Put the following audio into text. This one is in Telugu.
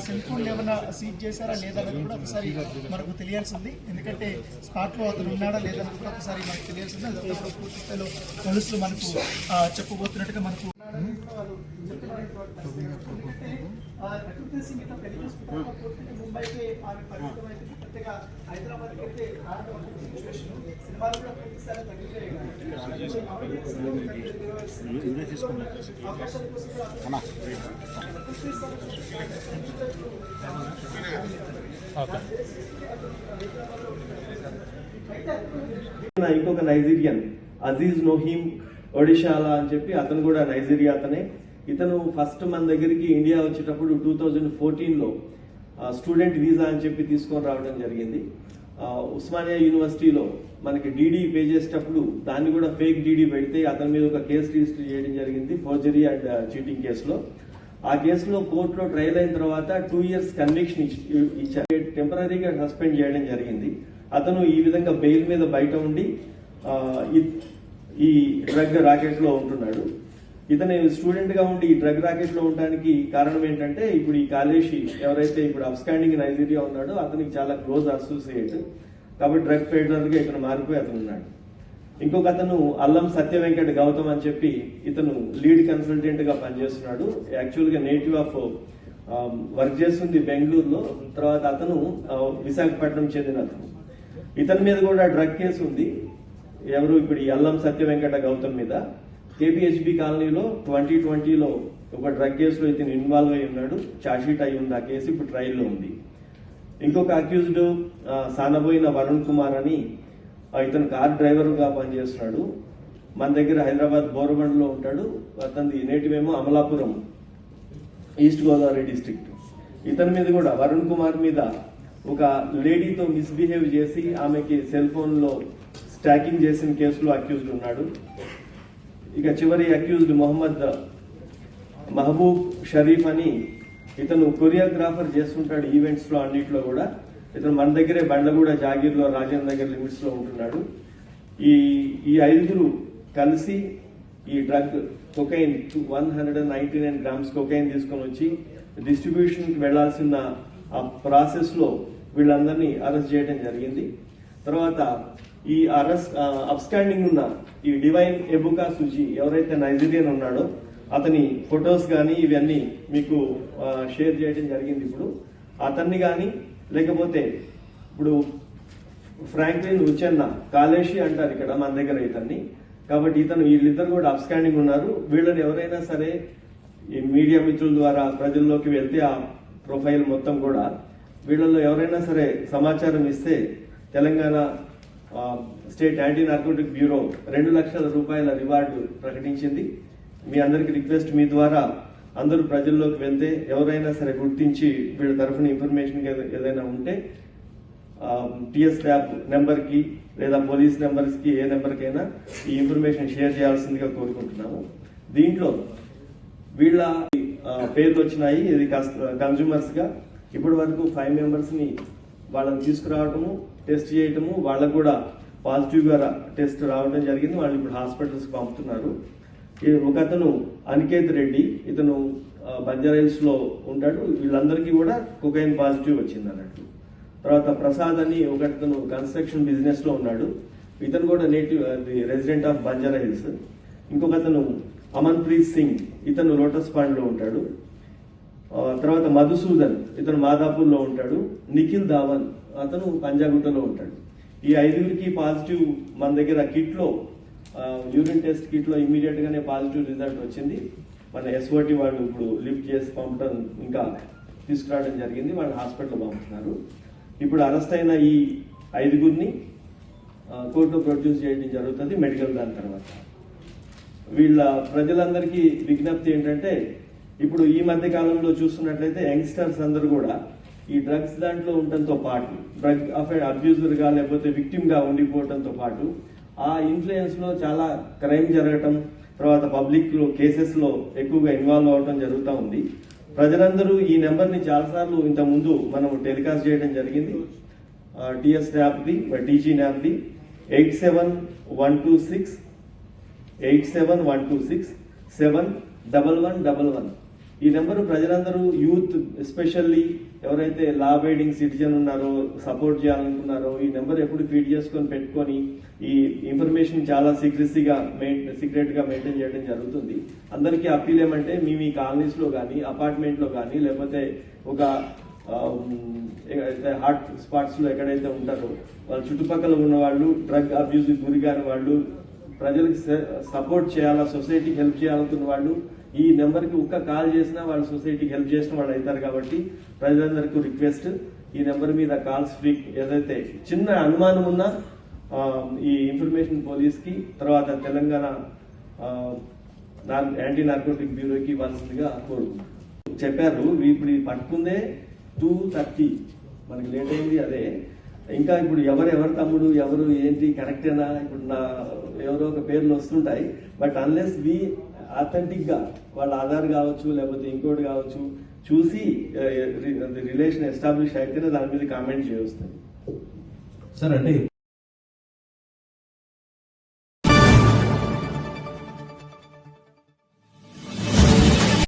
సెల్ ఫోన్లు ఏమైనా సీజ్ చేశారా లేదా అనేది కూడా ఒకసారి మనకు తెలియాల్సింది. ఎందుకంటే స్పాట్లో అతను ఉన్నాడా లేదా అనేది కూడా ఒకసారి మనకు తెలియాల్సింది. అది కూడా పూర్తి స్థాయిలో పోలీసులు మనకు చెప్పబోతున్నట్టుగా మనకు ముంబైకి ఆమె పరిమితం అయితే ప్రత్యేక హైదరాబాద్కి అయితే సినిమాలు కూడా పూర్తిస్థాయి ఇంకొక నైజీరియన్ అజీజ్ నోహీమ్ ఒడిషాలా అని చెప్పి అతను కూడా నైజీరియా అతనే. ఇతను ఫస్ట్ మన దగ్గరికి ఇండియా వచ్చేటప్పుడు 2014లో స్టూడెంట్ వీసా అని చెప్పి తీసుకొని రావడం జరిగింది. ఉస్మానియా యూనివర్సిటీలో మనకి డీడీ పే చేసేటప్పుడు దాన్ని కూడా ఫేక్ డీడీ పెడితే అతని మీద ఒక కేసు రిజిస్టర్ చేయడం జరిగింది, ఫోర్జరీ అండ్ చీటింగ్ కేసులో. ఆ కేసులో కోర్టులో ట్రయల్ అయిన తర్వాత 2 years కన్విక్షన్ ఇచ్చారు. టెంపరీగా సస్పెండ్ చేయడం జరిగింది. అతను ఈ విధంగా బెయిల్ మీద బయట ఉండి ఈ డ్రగ్ రాకెట్ లో ఉంటున్నాడు. ఇతను స్టూడెంట్ గా ఉండి ఈ డ్రగ్ రాకెట్ లో ఉండడానికి కారణం ఏంటంటే ఇప్పుడు ఈ కాలేషి ఎవరైతే ఇప్పుడు అబ్స్కాండింగ్ నైజీరియా ఉన్నాడో అతనికి చాలా క్లోజ్ అసోసియేట్ కాబట్టి డ్రగ్ పెడలర్ గా ఇతను మారిపోయి అతను ఉన్నాడు. ఇంకొక అతను అల్లం సత్య వెంకట గౌతమ్ అని చెప్పి ఇతను లీడ్ కన్సల్టెంట్ గా పనిచేస్తున్నాడు. యాక్చువల్ గా నేటివ్ ఆఫ్ వర్క్ చేస్తుంది బెంగళూరులో. తర్వాత అతను విశాఖపట్నం చెందిన అతను. ఇతని మీద కూడా డ్రగ్ కేసు ఉంది. ఎవరు ఇప్పుడు ఈ అల్లం సత్య వెంకట గౌతమ్ మీద కేపీహెచ్బి కాలనీలో 2020లో ఒక డ్రగ్ కేసులో ఇతను ఇన్వాల్వ్ అయి ఉన్నాడు. చార్జ్షీట్ అయి ఉంది. ఆ కేసు ఇప్పుడు ట్రయల్లో ఉంది. ఇంకొక అక్యూజ్డ్ సానబోయిన వరుణ్ కుమార్ అని ఇతను కార్ డ్రైవర్ గా పనిచేస్తున్నాడు. మన దగ్గర హైదరాబాద్ బోరబండలో ఉంటాడు. అతని నేటివ్ ఏమో అమలాపురం, ఈస్ట్ గోదావరి డిస్ట్రిక్ట్. ఇతని మీద కూడా వరుణ్ కుమార్ మీద ఒక లేడీతో మిస్బిహేవ్ చేసి ఆమెకి సెల్ ఫోన్ లో స్టాకింగ్ చేసిన కేసులో అక్యూజ్డ్ ఉన్నాడు. ఇక చివరి అక్యూజ్డ్ మొహమ్మద్ మహబూబ్ షరీఫ్ అని ఇతను కొరియోగ్రాఫర్ చేస్తుంటాడు ఈవెంట్స్ లో అన్నిట్లో కూడా. ఇతను మన దగ్గరే బండ్లగూడ జాగీర్లో రాజేంద్ర నగర్ లిమిట్స్ లో ఉంటున్నాడు. ఈ 5 కలిసి ఈ డ్రగ్ కొకైన్ 199 grams కొకైన్ తీసుకొని వచ్చి డిస్ట్రిబ్యూషన్ కి వెళ్లాల్సిన ఆ ప్రాసెస్ లో వీళ్ళందరినీ అరెస్ట్ చేయడం జరిగింది. తర్వాత ఈ అబ్స్కాండింగ్ ఉన్న ఈ డివైన్ ఎబుకా సుజీ ఎవరైతే నైజీరియన్ ఉన్నాడో అతని ఫొటోస్ కానీ ఇవన్నీ మీకు షేర్ చేయడం జరిగింది. ఇప్పుడు అతన్ని కానీ లేకపోతే ఇప్పుడు ఫ్రాంక్లిన్ ఉచెన్న కాలేషి అంటారు ఇక్కడ మన దగ్గర ఇతన్ని. కాబట్టి వీళ్ళిద్దరు కూడా అబ్స్కాండింగ్ ఉన్నారు. వీళ్ళని ఎవరైనా సరే ఈ మీడియా మిత్రుల ద్వారా ప్రజల్లోకి వెళ్తే ఆ ప్రొఫైల్ మొత్తం కూడా వీళ్ళలో ఎవరైనా సరే సమాచారం ఇస్తే Telangana state anti narcotic bureau 2 లక్షల రూపాయల రివార్డు ప్రకటించింది. మీ అందరికి రిక్వెస్ట్, మీ ద్వారా అందరూ ప్రజల్లోకి వెళ్తే ఎవరైనా సరే గుర్తించి వీళ్ళ తరఫున ఇన్ఫర్మేషన్ ఏదైనా ఉంటే టీఎస్ ట్యాబ్ నెంబర్ కి లేదా పోలీస్ నెంబర్స్ కి ఏ నెంబర్కైనా ఈ ఇన్ఫర్మేషన్ షేర్ చేయాల్సిందిగా కోరుకుంటున్నాము. దీంట్లో వీళ్ళ పేర్లు వచ్చినాయి. ఇది కన్స్యూమర్స్ గా ఇప్పటి వరకు 5 members ని వాళ్ళని తీసుకురావటము, టెస్ట్ చేయటము, వాళ్ళకు కూడా పాజిటివ్ గా టెస్ట్ రావడం జరిగింది. వాళ్ళు ఇప్పుడు హాస్పిటల్స్ పంపుతున్నారు. ఒక అతను అనికేత్ రెడ్డి, ఇతను బంజారాహిల్స్ లో ఉంటాడు. వీళ్ళందరికీ కూడా కొకైన్ పాజిటివ్ వచ్చింది అన్నట్టు. తర్వాత ప్రసాద్ అని ఒకతను కన్స్ట్రక్షన్ బిజినెస్ లో ఉన్నాడు. ఇతను కూడా నేటివ్ రెసిడెంట్ ఆఫ్ బంజారాహిల్స్. ఇంకొక అతను అమన్ ప్రీత్ సింగ్, ఇతను లోటస్ పాండ్ లో ఉంటాడు. తర్వాత మధుసూదన్, ఇతను మాదాపూర్ లో ఉంటాడు. నిఖిల్ ధావన్, అతను పంజాగుట్టలో ఉంటాడు. ఈ 5 పాజిటివ్ మన దగ్గర కిట్ లో యూరిన్ టెస్ట్ కిట్ లో ఇమీడియట్ గానే పాజిటివ్ రిజల్ట్ వచ్చింది. మన ఎస్ఓటి వాళ్ళు ఇప్పుడు లిఫ్ట్ చేసి పంపడం ఇంకా తీసుకురావడం జరిగింది. వాళ్ళు హాస్పిటల్ పంపుతున్నారు. ఇప్పుడు అరెస్ట్ అయిన ఈ 5 కోర్టులో ప్రొడ్యూస్ చేయడం జరుగుతుంది మెడికల్ దాని తర్వాత. వీళ్ళ ప్రజలందరికీ విజ్ఞప్తి ఏంటంటే ఇప్పుడు ఈ మధ్య కాలంలో చూస్తున్నట్లయితే యంగ్స్టర్స్ అందరూ కూడా ఈ డ్రగ్స్ దాంట్లో ఉండటంతో పాటు డ్రగ్ అబ్యూజర్ గా లేకపోతే విక్టిమ్ గా ఉండిపోవడంతో పాటు ఆ ఇన్ఫ్లుయెన్స్ లో చాలా క్రైమ్ జరగటం, తర్వాత పబ్లిక్ లో కేసెస్ లో ఎక్కువగా ఇన్వాల్వ్ అవడం జరుగుతూ ఉంది. ప్రజలందరూ ఈ నెంబర్ ని చాలాసార్లు ఇంత ముందు మనం టెలికాస్ట్ చేయడం జరిగింది. TS app the TG app the 8712671126 71111 ఈ నెంబర్ ప్రజలందరూ యూత్ ఎస్పెషల్లీ ఎవరైతే లా అబైడింగ్ సిటిజన్ ఉన్నారో సపోర్ట్ చేయాలనుకున్నారో ఈ నెంబర్ ఎప్పుడు ఫీడ్ చేసుకొని పెట్టుకొని ఈ ఇన్ఫర్మేషన్ చాలా సీక్రెట్ గా మెయింటైన్ చేయడం జరుగుతుంది. అందరికీ అప్పీల్ ఏమంటే మీ కాలనీస్ లో కానీ అపార్ట్మెంట్ లో కానీ లేకపోతే ఒక హాట్ స్పాట్స్ లో ఎక్కడైతే ఉంటారో వాళ్ళ చుట్టుపక్కల ఉన్న వాళ్ళు డ్రగ్ అబ్యూజ్ గురి కాని వాళ్ళు ప్రజలకు సపోర్ట్ చేయాలా సొసైటీకి హెల్ప్ చేయాలనుకున్న వాళ్ళు ఈ నెంబర్ కి ఒక్క కాల్ చేసినా వాళ్ళు సొసైటీకి హెల్ప్ చేసిన వాళ్ళు అవుతారు. కాబట్టి ప్రజలందరికీ రిక్వెస్ట్, ఈ నెంబర్ మీద కాల్స్ ఫ్రీ ఏదైతే చిన్న అనుమానం ఉన్నా ఈ ఇన్ఫర్మేషన్ పోలీస్ కి తర్వాత తెలంగాణ యాంటీ నార్కోటిక్ బ్యూరోకి ఇవ్వాల్సిందిగా కోరుకుంటున్నాను. చెప్పారు ఇప్పుడు పట్టుకుందే 2:30, మనకి లేట్ అయింది. అదే ఇంకా ఇప్పుడు ఎవరు తమ్ముడు ఎవరు ఏంటి కరెక్టేనా ఇప్పుడు ఎవరో ఒక పేర్లు వస్తుంటాయి. బట్ అన్లెస్ అథెంటిక్ గా వాళ్ళ ఆధార్ కావచ్చు లేకపోతే ఇంకోటి కావచ్చు చూసి రిలేషన్ ఎస్టాబ్లిష్ అయితేనే దాని మీద కామెంట్ చేయవస్తుంది. సార్ అంటే